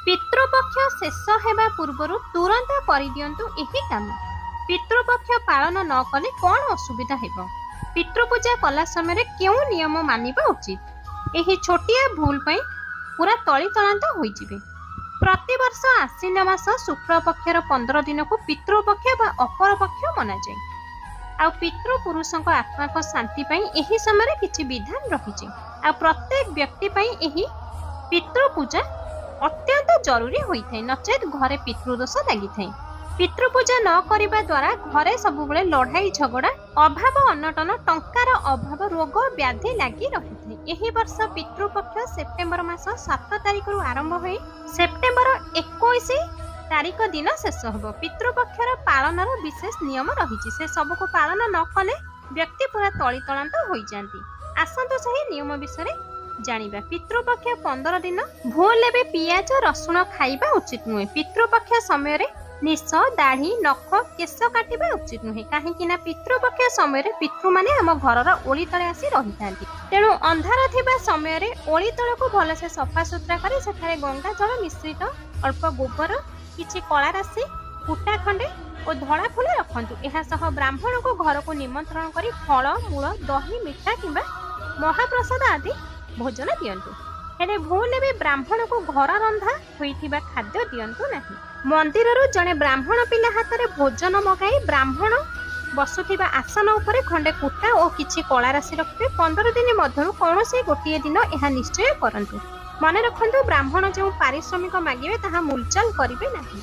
पितृपक्ष शेष हेबा पूर्वरु तुरंत करिदियंतु एही काम। पितृपक्ष पालन न कले कौन असुविधा हेबो? पितृपूजा कला समय केउ नियम मानिबा उचित? एही छोटिया भूल पई पूरा तली तलांत होई जिवे। प्रति वर्ष आश्विन मास शुक्ल पक्षर 15 दिन को पितृपक्ष बा अपर पक्ष मना जाए। आ पितृपुरुषों आत्मा को शांति पई एही समय किछि विधान रहिछि। आ प्रत्येक व्यक्ति पई एही पितृपूजा अत्यंत जरूरी होइथाय, नचेत घरे पितृदोष लागिथाय। पितृपूजा न करिबा द्वारा घरे सबुबले लड़ाई झगड़ा, अभाव अनटन, टंकार अभाव, रोग व्याधि लागी रहिथाय। एही वर्ष पितृपक्ष सेप्टेम्बर मास 7 तारिख रु आरंभ होई सेप्टेम्बर 21 तारिख दिन शेष होबो। पितृपक्षर पालनर विशेष नियम रहिछि, से सबको पालन न कले व्यक्ति पूरा तली तलांत होई जांती। आसंतु सही नियम विषय जानिबा। पितृपक्ष 15 दिन भूल भी पियाज रसुण खाइबा उचित नुहे। पितृपक्ष समय रे निश, दाढ़ी, नख, केश काटिबा उचित नुहे। काहेकि ना पितृपक्ष समय रे पितृ माने हम घरर ओली तळे आसी रहिथांती। तेणु अंधार थिबा समय रे ओली तळ को भल से सफा सुतरा करी सेठारे गंगा जल मिश्रित अल्प गोबर, किछि कला राशि, कुटा खंडे और धड़ा फूल रखंतु। एहा सह ब्राह्मण को घर को निमंत्रण करी फल, मूल, दही, मिठा किंबा महाप्रसाद आदि भोजन दियंतु। हेले भूल भी ब्राह्मण को घर रंधा होइथिबा खाद्य दियंतु नाही। मंदिर रु जने ब्राह्मण पिला हाथ रे भोजन मगाई ब्राह्मण बसुथिबा आसन उपरे खंडे कुटा और किछि कला राशि रखिबे। 15 दिन मध्यरु कोनोसी गोटिए दिन एहा निश्चय करंतु। मने रखंतु ब्राह्मण जो पारिश्रमिक मागिबे ताहा मूलचाल करिबे नाही।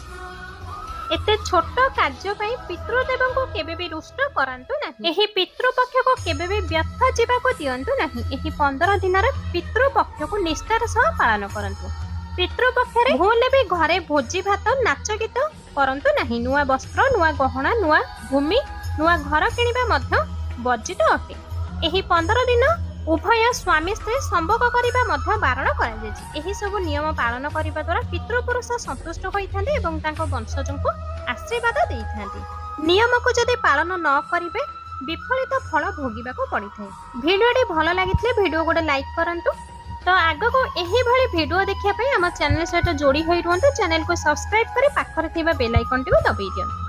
एते छोट कार्य पई पितृदेव को केबे भी रुष्ट करंतु नाही। एही पितृपक्ष को केबे भी व्यर्थ जीवा को दियंतु नाही। एही 15 दिन रे पितृपक्ष को निष्ठार सह पालन करंतु। पितृपक्ष रे भूल भी घरे भोजी भात, नाच गीत करंतु नाही। नुआ वस्त्र, नुआ गहना, नुआ भूमि, नुआ घर किनिबा मध्य वर्जित अटे। एही 15 दिन उभय स्वामी स्त्री संभोग करिबा मध्य बारण करा जायछि। एही सब नियम पालन करिबा द्वारा पितृपुरुष संतुष्ट होइथांते एवं तांको वंशजंको आशीर्वाद देइथांते। नियम को जदि पालन न करिबे विफलित फल भोगिबा को पड़िथाय। वीडियोटी भलो लागितले वीडियो गोटे लाइक करंतु। तो आगो को एही भली वीडियो देखिया पई हम चैनल सहित जोड़ी होई रुहंतु। चैनल को सब्सक्राइब करी पाखरे थिबा बेल आइकन टिको दबाई दियंतु।